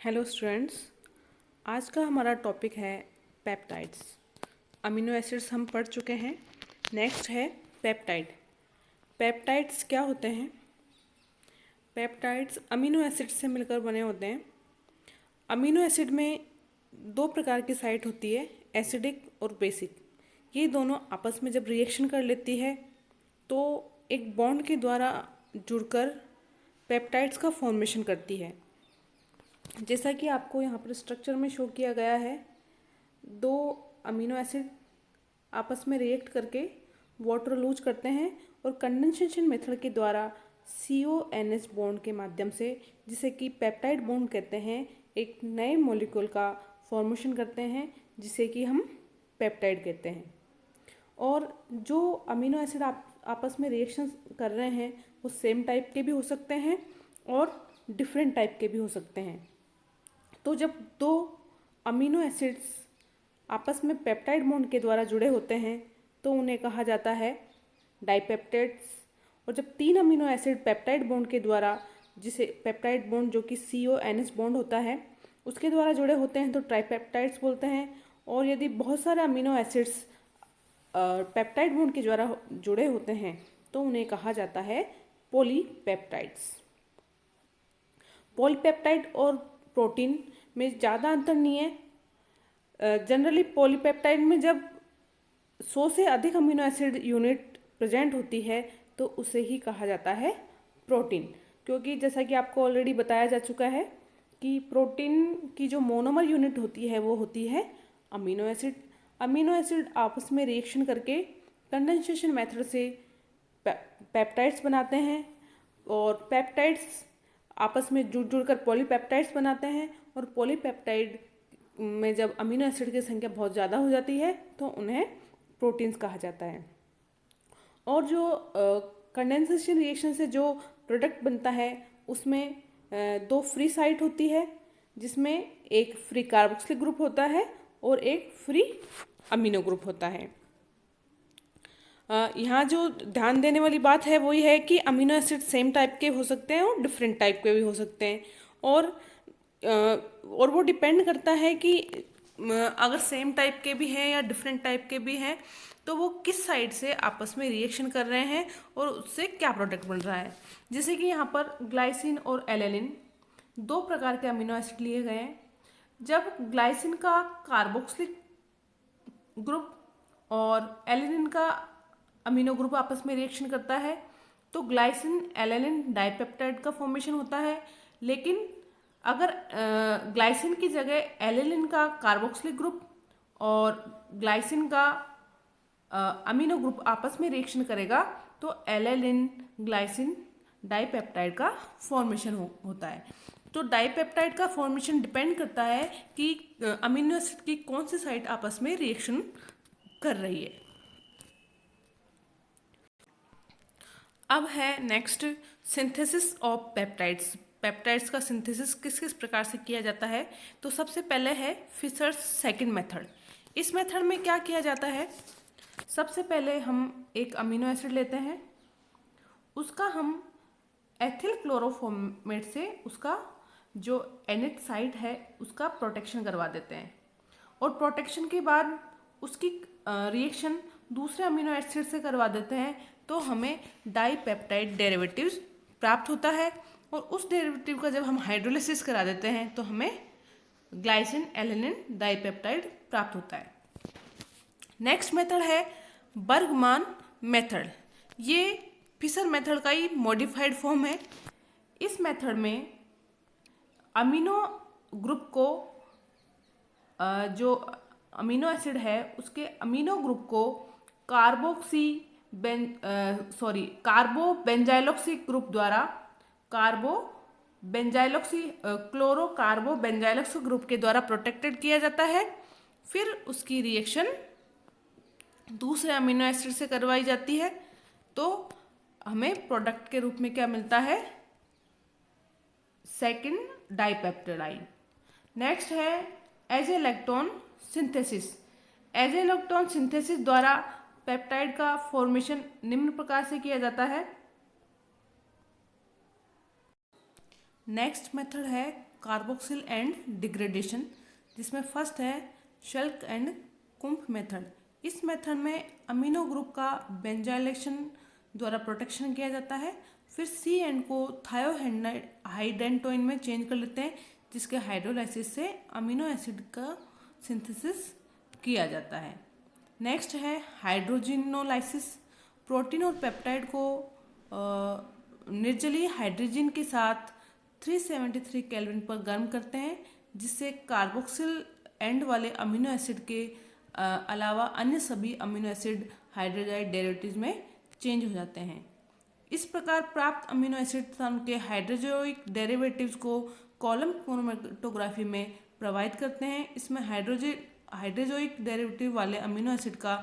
Hello students, आज का हमारा टॉपिक है पेप्टाइड्स। अमीनो एसिड्स हम पढ़ चुके हैं। नेक्स्ट है पेप्टाइड। पेप्टाइड्स क्या होते हैं? पेप्टाइड्स अमीनो एसिड्स से मिलकर बने होते हैं। अमीनो एसिड में दो प्रकार की साइट होती है, एसिडिक और बेसिक। ये दोनों आपस में जब रिएक्शन कर लेती है तो एक बॉन्ड के द्वारा जुड़कर पेप्टाइड्स का फॉर्मेशन करती है। जैसा कि आपको यहाँ पर स्ट्रक्चर में शो किया गया है, दो अमीनो एसिड आपस में रिएक्ट करके वाटर लूज करते हैं और कंडेंसेशन मेथड के द्वारा CONH बॉन्ड के माध्यम से, जिसे कि पेप्टाइड बॉन्ड कहते हैं, एक नए मॉलिक्यूल का फॉर्मेशन करते हैं जिसे कि हम पेप्टाइड कहते हैं। और जो अमीनो एसिड आपस में रिएक्शन कर रहे हैं वो सेम टाइप के भी हो सकते हैं और डिफरेंट टाइप के भी हो सकते हैं। तो जब दो अमीनो एसिड्स आपस में पेप्टाइड बॉन्ड के द्वारा जुड़े होते हैं तो उन्हें कहा जाता है डाइपेप्टाइड्स। और जब तीन अमीनो एसिड पेप्टाइड बॉन्ड के द्वारा, जिसे पेप्टाइड बॉन्ड जो कि CONH बॉन्ड होता है उसके द्वारा जुड़े होते हैं तो ट्राइपेप्टाइड्स बोलते हैं। और यदि बहुत सारे अमीनो एसिड्स पेप्टाइड बॉन्ड के द्वारा जुड़े होते हैं तो उन्हें कहा जाता है पॉलीपेप्टाइड्स। पॉलीपेप्टाइड और प्रोटीन में ज़्यादा अंतर नहीं है। जनरली पॉलीपेप्टाइड में जब 100 से अधिक अमीनो एसिड यूनिट प्रेजेंट होती है तो उसे ही कहा जाता है प्रोटीन, क्योंकि जैसा कि आपको ऑलरेडी बताया जा चुका है कि प्रोटीन की जो मोनोमर यूनिट होती है वो होती है अमीनो एसिड। अमीनो एसिड आपस में रिएक्शन करके कंडेंसेशन मेथड से पेप्टाइड्स बनाते हैं और पेप्टाइड्स आपस में जुड़ कर पॉलीपेप्टाइड्स बनाते हैं। और पॉलीपेप्टाइड में जब अमीनो एसिड की संख्या बहुत ज़्यादा हो जाती है तो उन्हें प्रोटीन्स कहा जाता है। और जो कंडेंसेशन रिएक्शन से जो प्रोडक्ट बनता है उसमें दो फ्री साइट होती है, जिसमें एक फ्री कार्बोक्सिलिक ग्रुप होता है और एक फ्री अमीनो ग्रुप होता है। यहाँ जो ध्यान देने वाली बात है वही है कि अमीनो एसिड सेम टाइप के हो सकते हैं और डिफरेंट टाइप के भी हो सकते हैं। और वो डिपेंड करता है कि अगर सेम टाइप के भी हैं या डिफरेंट टाइप के भी हैं तो वो किस साइड से आपस में रिएक्शन कर रहे हैं और उससे क्या प्रोडक्ट बन रहा है। जैसे कि यहाँ पर ग्लाइसिन और एलेनिन दो प्रकार के अमीनो एसिड लिए गए हैं। जब ग्लाइसिन का कार्बोक्सिलिक ग्रुप और एलेनिन का अमीनो ग्रुप आपस में रिएक्शन करता है तो ग्लाइसिन एलेनिन डाइपेप्टाइड का फॉर्मेशन होता है। लेकिन अगर ग्लाइसिन की जगह एलेनिन का कार्बोक्सिलिक ग्रुप और ग्लाइसिन का अमीनो ग्रुप आपस में रिएक्शन करेगा तो एलेनिन ग्लाइसिन डाइपेप्टाइड का फॉर्मेशन होता है। तो डाइपेप्टाइड का फॉर्मेशन डिपेंड करता है कि अमीनो एसिड की कौन सी साइट आपस में रिएक्शन कर रही है। अब है next synthesis of peptides. Peptides का सिंथेसिस किस किस प्रकार से किया जाता है? तो सबसे पहले है फिशर्स सेकंड मेथड। इस मेथड में क्या किया जाता है? सबसे पहले हम एक अमीनो एसिड लेते हैं, उसका हम एथिल क्लोरोफॉर्मेट से उसका जो एनिथ साइट है उसका प्रोटेक्शन करवा देते हैं और प्रोटेक्शन के बाद उसकी रिएक्शन दूसरे अमीनो एसिड से करवा देते हैं तो हमें डाइपेप्टाइड डेरिवेटिव्स प्राप्त होता है। और उस डेरिवेटिव का जब हम हाइड्रोलिसिस करा देते हैं तो हमें ग्लाइसिन एलेनिन डाइपेप्टाइड प्राप्त होता है। नेक्स्ट मेथड है बर्गमान मेथड। ये फिशर मेथड का ही मॉडिफाइड फॉर्म है। इस मेथड में अमीनो ग्रुप को जो अमीनो एसिड है उसके अमीनो ग्रुप को कार्बोबेंजाइलॉक्सी ग्रुप द्वारा क्लोरोकार्बोबेंजाइलॉक्सी ग्रुप के द्वारा प्रोटेक्टेड किया जाता है। फिर उसकी रिएक्शन दूसरे अमीनो एसिड से करवाई जाती है तो हमें प्रोडक्ट के रूप में क्या मिलता है? Second dipeptide. नेक्स्ट है एजेलेक्टोन सिंथेसिस। एजेलेक्टोन सिंथेसिस द्वारा पेप्टाइड का फॉर्मेशन निम्न प्रकार से किया जाता है। नेक्स्ट मेथड है कार्बोक्सिल एंड डिग्रेडेशन, जिसमें फर्स्ट है शेल्क एंड कुम्फ मेथड। इस मेथड में अमीनो ग्रुप का बेंजाइलेशन द्वारा प्रोटेक्शन किया जाता है। फिर सी एंड को थायोहाइडेंटोइन में चेंज कर लेते हैं, जिसके हाइड्रोलाइसिस से अमीनो एसिड का सिंथेसिस किया जाता है। नेक्स्ट है हाइड्रोजिनोलाइसिस। प्रोटीन और पेप्टाइड को निर्जलीय हाइड्रोजन के साथ 373 केल्विन पर गर्म करते हैं, जिससे कार्बोक्सिल एंड वाले अमीनो एसिड के अलावा अन्य सभी अमीनो एसिड हाइड्रोजाइड डेरिवेटिव्स में चेंज हो जाते हैं। इस प्रकार प्राप्त अमीनो एसिड तथा उनके हाइड्रोजोइक डेरिवेटिव्स को कॉलम क्रोमैटोग्राफी में प्रवाहित करते हैं। इसमें हाइड्रोजोइक डेरिवेटिव वाले अमीनो एसिड का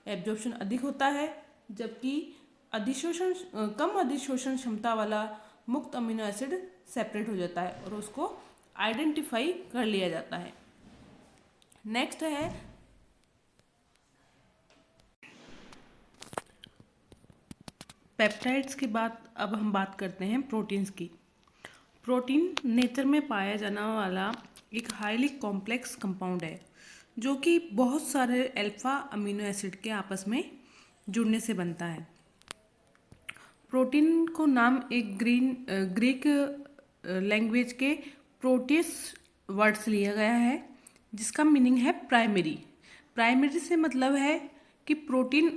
एब्जॉर्प्शन अधिक होता है, जबकि कम अधिशोषण क्षमता वाला मुक्त अमीनो एसिड सेपरेट हो जाता है और उसको आइडेंटिफाई कर लिया जाता है। नेक्स्ट है पेप्टाइड्स के बाद अब हम बात करते हैं प्रोटीन्स की। प्रोटीन नेचर में पाया जाने वाला एक हाईली कॉम्प्लेक्स कंपाउंड है, जो कि बहुत सारे अल्फा अमीनो एसिड के आपस में जुड़ने से बनता है। प्रोटीन को नाम एक ग्रीक लैंग्वेज के प्रोटीस वर्ड से लिया गया है, जिसका मीनिंग है प्राइमरी। प्राइमरी से मतलब है कि प्रोटीन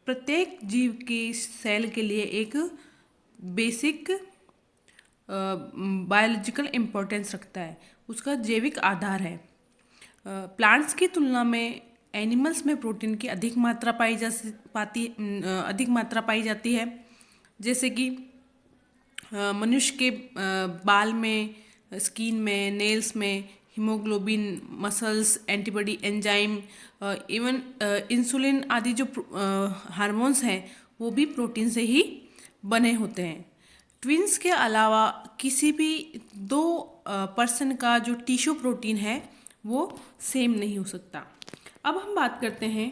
प्रत्येक जीव के सेल के लिए एक बेसिक बायोलॉजिकल इम्पोर्टेंस रखता है, उसका जैविक आधार है। प्लांट्स की तुलना में एनिमल्स में प्रोटीन की अधिक मात्रा पाई जाती है, जैसे कि मनुष्य के बाल में, स्किन में, नेल्स में, haemoglobin, muscles, antibody, enzyme, even insulin आदि जो हार्मोन्स हैं वो भी प्रोटीन से ही बने होते हैं। ट्विंस के अलावा किसी भी दो पर्सन का जो टिश्यू प्रोटीन है वो सेम नहीं हो सकता। अब हम बात करते हैं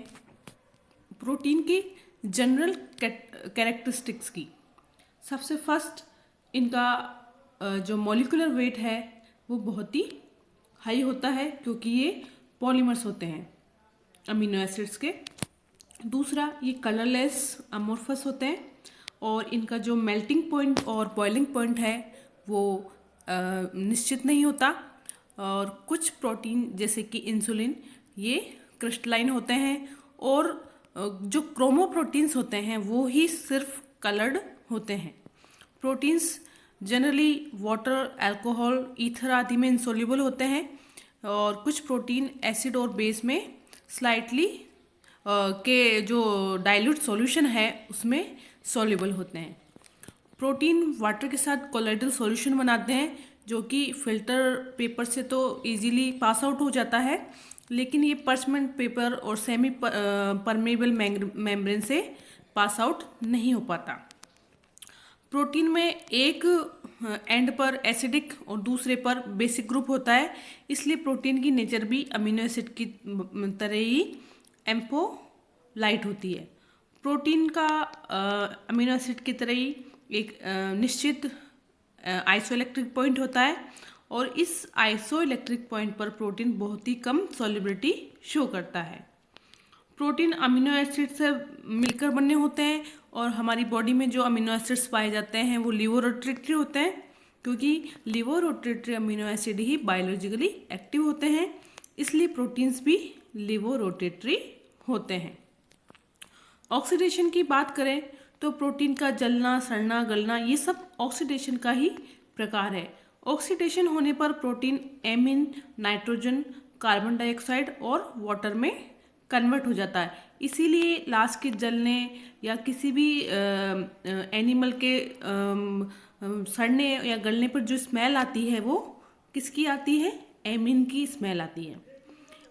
प्रोटीन की जनरल कैरेक्टरिस्टिक्स की। सबसे फर्स्ट, इनका जो मॉलिक्यूलर वेट है वो बहुत ही हाई होता है, क्योंकि ये पॉलीमर्स होते हैं अमीनो एसिड्स के। दूसरा, ये कलरलेस अमोर्फस होते हैं और इनका जो मेल्टिंग पॉइंट और बॉइलिंग पॉइंट है वो निश्चित नहीं होता। और कुछ प्रोटीन जैसे कि इंसुलिन ये क्रिस्टलाइन होते हैं, और जो क्रोमोप्रोटीन्स होते हैं वो ही सिर्फ कलर्ड होते हैं। Proteins generally water, alcohol, ether आदि में इंसोल्यूबल होते हैं, और कुछ प्रोटीन एसिड और बेस में स्लाइटली के जो डाइल्यूट सॉल्यूशन है उसमें सॉल्युबल होते हैं। प्रोटीन वाटर के साथ कोलाइडल सॉल्यूशन बनाते हैं, जो कि फिल्टर पेपर से तो इजीली पास आउट हो जाता है, लेकिन ये पर्चमेंट पेपर और सेमी परमेबल मेम्ब्रेन से पास आउट नहीं हो पाता। प्रोटीन में एक एंड पर एसिडिक और दूसरे पर बेसिक ग्रुप होता है, इसलिए प्रोटीन की नेचर भी अमीनो एसिड की तरह ही एम्पोलाइट होती है। प्रोटीन का अमीनो एसिड की तरह ही एक निश्चित आइसोइलेक्ट्रिक पॉइंट होता है, और इस आइसोइलेक्ट्रिक पॉइंट पर प्रोटीन बहुत ही कम सॉल्युबिलिटी शो करता है। प्रोटीन अमीनो एसिड से मिलकर बने होते हैं, और हमारी बॉडी में जो अमीनो एसिड्स पाए जाते हैं वो लिवोरोटेटरी होते हैं, क्योंकि लिवोरोटेटरी अमीनो एसिड ही बायोलॉजिकली एक्टिव होते हैं, इसलिए प्रोटीन्स भी लिवोरोटेटरी होते हैं। ऑक्सीडेशन की बात करें तो प्रोटीन का जलना, सड़ना, गलना ये सब ऑक्सीडेशन का ही प्रकार है। ऑक्सीडेशन होने पर protein amine, nitrogen, carbon dioxide और वाटर में कन्वर्ट हो जाता है। इसीलिए लाश के जलने या किसी भी एनिमल के सड़ने या गलने पर जो स्मेल आती है वो किसकी आती है? एमिन की स्मेल आती है।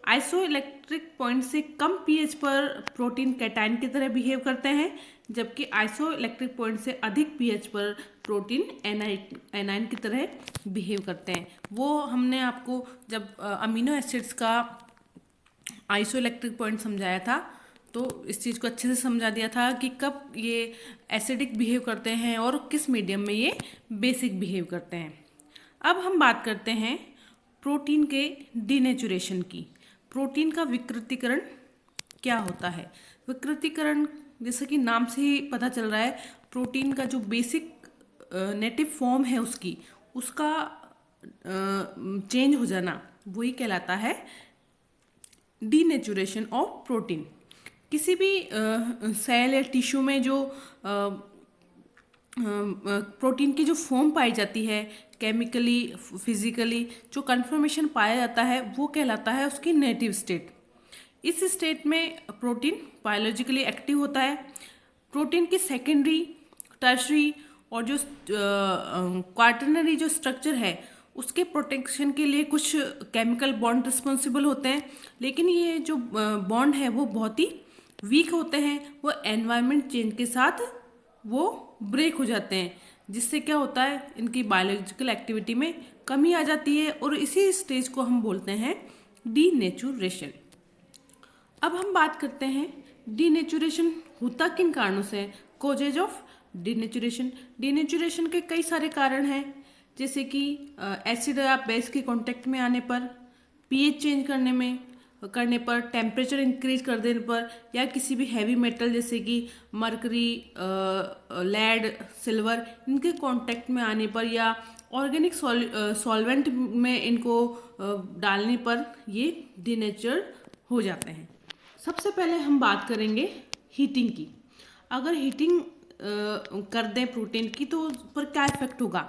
आइसोइलेक्ट्रिक पॉइंट से कम पीएच पर प्रोटीन कैटायन की तरह बिहेव करते हैं, जबकि आइसोइलेक्ट्रिक पॉइंट से अधिक पीएच पर प्रोटीन एनाइन की तरह बिहेव करते हैं। वो हमने आपको जब अमीनो एसिड्स का आइसोइलेक्ट्रिक पॉइंट समझाया था तो इस चीज़ को अच्छे से समझा दिया था कि कब ये एसिडिक बिहेव करते हैं और किस मीडियम में ये बेसिक बिहेव करते हैं। अब हम बात करते हैं प्रोटीन के डीनेचुरेशन की। प्रोटीन का विकृतीकरण क्या होता है? विकृतीकरण जैसे कि नाम से ही पता चल रहा है, प्रोटीन का जो बेसिक नेटिव फॉर्म है उसका चेंज हो जाना, वही कहलाता है डीनेचुरेशन ऑफ प्रोटीन। किसी भी सेल या टिश्यू में जो प्रोटीन की जो फॉर्म पाई जाती है, केमिकली फिजिकली जो कन्फर्मेशन पाया जाता है, वो कहलाता है उसकी नेटिव स्टेट। इस स्टेट में प्रोटीन बायोलॉजिकली एक्टिव होता है। प्रोटीन की सेकेंडरी, टर्शरी और जो क्वार्टरनरी जो स्ट्रक्चर है, उसके प्रोटेक्शन के लिए कुछ केमिकल बॉन्ड रिस्पॉन्सिबल होते हैं, लेकिन ये जो बॉन्ड है वो बहुत ही वीक होते हैं। वो एनवायरनमेंट चेंज के साथ वो ब्रेक हो जाते हैं, जिससे क्या होता है, इनकी बायोलॉजिकल एक्टिविटी में कमी आ जाती है और इसी स्टेज को हम बोलते हैं डीनेचुरेशन। अब हम बात करते हैं डीनेचुरेशन होता किन कारणों से। Causes of denaturation. डीनेचुरेशन के कई सारे कारण हैं, जैसे कि एसिड या बेस के कांटेक्ट में आने पर, पीएच चेंज करने पर, टेम्परेचर इंक्रीज कर देने पर, या किसी भी हैवी मेटल जैसे कि मरकरी, लेड, सिल्वर, इनके कांटेक्ट में आने पर, या ऑर्गेनिक सॉल्वेंट में इनको डालने पर ये डीनेचर हो जाते हैं। सबसे पहले हम बात करेंगे हीटिंग की। अगर हीटिंग कर दें प्रोटीन की तो उस पर क्या इफेक्ट होगा?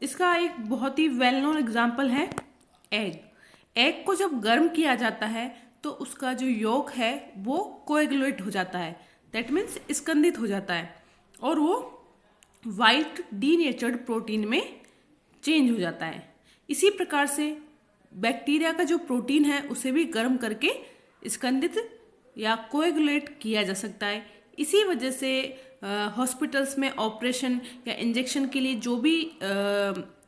इसका एक बहुत ही वेल नोन एग्जाम्पल है एग। एग को जब गर्म किया जाता है तो उसका जो यolk है वो कोएगुलेट हो जाता है, दैट मीन्स स्कंदित हो जाता है, और वो वाइट डीनेचर्ड प्रोटीन में चेंज हो जाता है। इसी प्रकार से बैक्टीरिया का जो प्रोटीन है उसे भी गर्म करके स्कंदित या कोएगुलेट किया जा सकता है। इसी वजह से हॉस्पिटल्स में ऑपरेशन या इंजेक्शन के लिए जो भी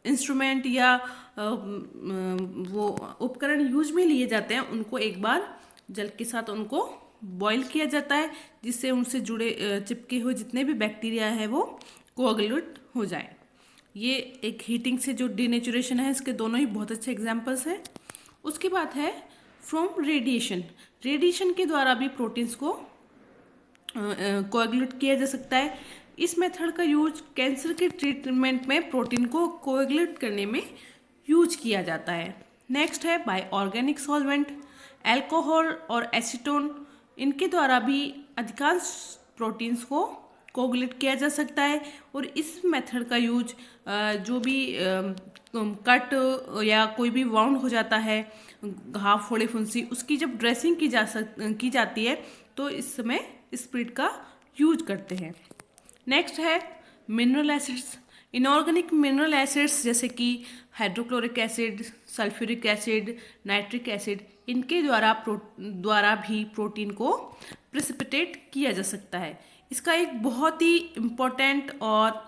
इंस्ट्रूमेंट या वो उपकरण यूज में लिए जाते हैं, उनको एक बार जल के साथ उनको बॉईल किया जाता है, जिससे उनसे जुड़े चिपके हुए जितने भी बैक्टीरिया है वो कोएगुलेट हो जाए। ये एक हीटिंग से जो डीनेचुरेशन है, इसके दोनों ही बहुत अच्छे एग्जाम्पल्स हैं। उसके बाद है फ्रॉम रेडिएशन। रेडिएशन के द्वारा भी प्रोटीन्स को कोएगुलेट किया जा सकता है। इस मेथड का यूज कैंसर के ट्रीटमेंट में प्रोटीन को कोएगुलेट करने में यूज किया जाता है। नेक्स्ट है बाय ऑर्गेनिक सॉल्वेंट। अल्कोहल और एसीटोन, इनके द्वारा भी अधिकांश प्रोटीन्स को कोएगुलेट किया जा सकता है। और इस मेथड का यूज जो भी कट या कोई भी वाउंड हो जाता है, घाव, फोड़े, फुंसी, उसकी जब ड्रेसिंग की जाती है तो इस समय स्पिरिट का यूज करते हैं। नेक्स्ट है mineral acids. Inorganic mineral acids जैसे कि hydrochloric acid, sulphuric acid, nitric acid, इनके द्वारा भी प्रोटीन को प्रेसिपिटेट किया जा सकता है। इसका एक बहुत ही इम्पोर्टेंट और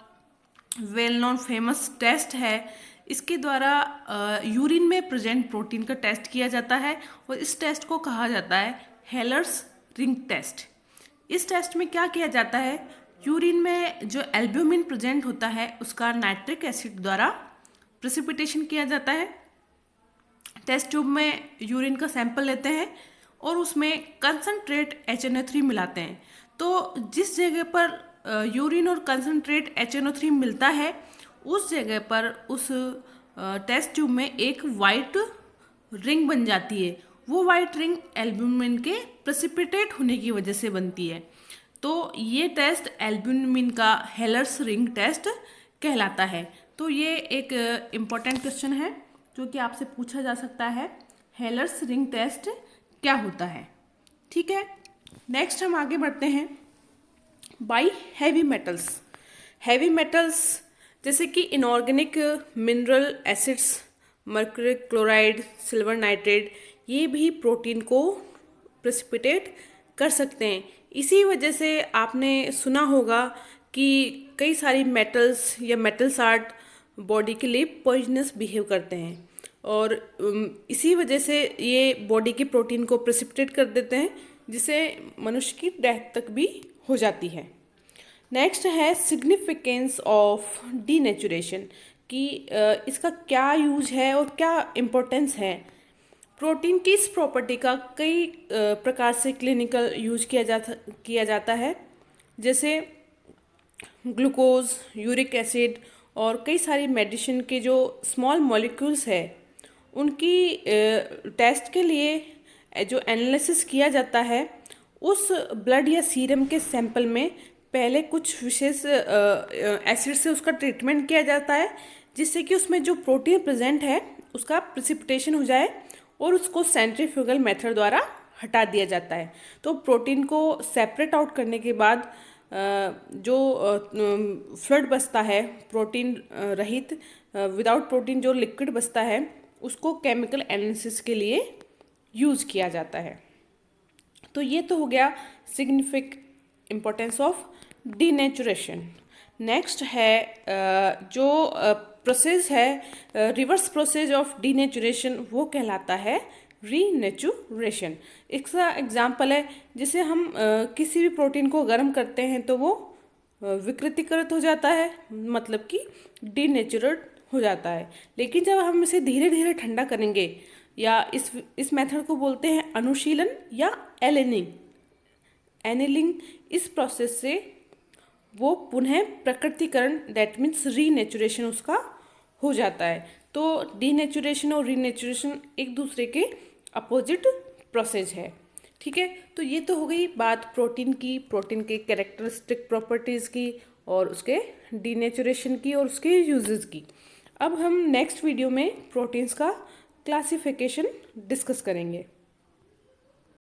वेल नोन फेमस टेस्ट है। इसके द्वारा यूरिन में प्रेजेंट प्रोटीन का टेस्ट किया जाता है और इस टेस्ट को कहा जाता है हेलर्स रिंग टेस्ट। इस टेस्ट में क्या किया जाता है, यूरिन में जो एल्ब्यूमिन प्रेजेंट होता है उसका नाइट्रिक एसिड द्वारा प्रेसिपिटेशन किया जाता है। टेस्ट ट्यूब में यूरिन का सैंपल लेते हैं और उसमें कंसनट्रेट HNO3 मिलाते हैं। तो जिस जगह पर यूरिन और कंसनट्रेट HNO3 मिलता है, उस जगह पर उस टेस्ट ट्यूब में एक वाइट रिंग बन जाती है। वो वाइट रिंग एल्ब्यूमिन के प्रेसिपिटेट होने की वजह से बनती है। तो ये टेस्ट एल्ब्यूमिन का हेलर्स रिंग टेस्ट कहलाता है। तो ये एक इम्पॉर्टेंट क्वेश्चन है जो कि आपसे पूछा जा सकता है, हेलर्स रिंग टेस्ट क्या होता है। ठीक है, नेक्स्ट हम आगे बढ़ते हैं bye heavy metals. Heavy metals जैसे कि inorganic mineral acids, mercury chloride, silver nitrate, ये भी प्रोटीन को प्रेसिपिटेट कर सकते हैं। इसी वजह से आपने सुना होगा कि कई सारी मेटल्स या मेटल साल्ट बॉडी के लिए पॉइजनस बिहेव करते हैं, और इसी वजह से ये बॉडी के प्रोटीन को प्रेसिपिटेट कर देते हैं, जिससे मनुष्य की डेथ तक भी हो जाती है। नेक्स्ट है सिग्निफिकेंस ऑफ डीनेचुरेशन। कि इसका क्या यूज है और क्या इम्पोर्टेंस है। प्रोटीन की इस प्रॉपर्टी का कई प्रकार से क्लिनिकल यूज किया जाता है, जैसे ग्लूकोज, यूरिक एसिड और कई सारी मेडिसिन के जो स्मॉल मॉलिक्यूल्स है उनकी टेस्ट के लिए जो एनालिसिस किया जाता है, उस ब्लड या सीरम के सैंपल में पहले कुछ विशेष एसिड से उसका ट्रीटमेंट किया जाता है, जिससे कि उसमें जो प्रोटीन प्रेजेंट है उसका प्रिसिपिटेशन हो जाए और उसको सेंट्रीफ्यूगल मेथड द्वारा हटा दिया जाता है। तो प्रोटीन को सेपरेट आउट करने के बाद जो फ्लूइड बचता है प्रोटीन रहित, विदाउट प्रोटीन जो लिक्विड बचता है, उसको केमिकल एनालिसिस के लिए यूज किया जाता है। तो ये तो हो गया significant importance of denaturation. Next है जो प्रोसेस है, रिवर्स प्रोसेस ऑफ डीनेचुरेशन, वो कहलाता है रीनेचुरेशन। इसका एग्जाम्पल है, जैसे हम किसी भी प्रोटीन को गर्म करते हैं तो वो विकृतीकृत हो जाता है, मतलब कि डीनेचुरेट हो जाता है। लेकिन जब हम इसे धीरे धीरे ठंडा करेंगे, या इस मेथड को बोलते हैं अनुशीलन या एनेलिंग। एनेलिंग इस प्रोसेस से वो पुनः प्रकृतिकरण, दैट मीन्स रीनेचुरेशन उसका हो जाता है। तो डीनेचुरेशन और रीनेचुरेशन एक दूसरे के अपोजिट प्रोसेस है। ठीक है, तो ये तो हो गई बात प्रोटीन की, प्रोटीन के कैरेक्टरिस्टिक प्रॉपर्टीज़ की और उसके डीनेचुरेशन की और उसके यूजेस की। अब हम नेक्स्ट वीडियो में प्रोटीन्स का क्लासिफिकेशन डिस्कस करेंगे।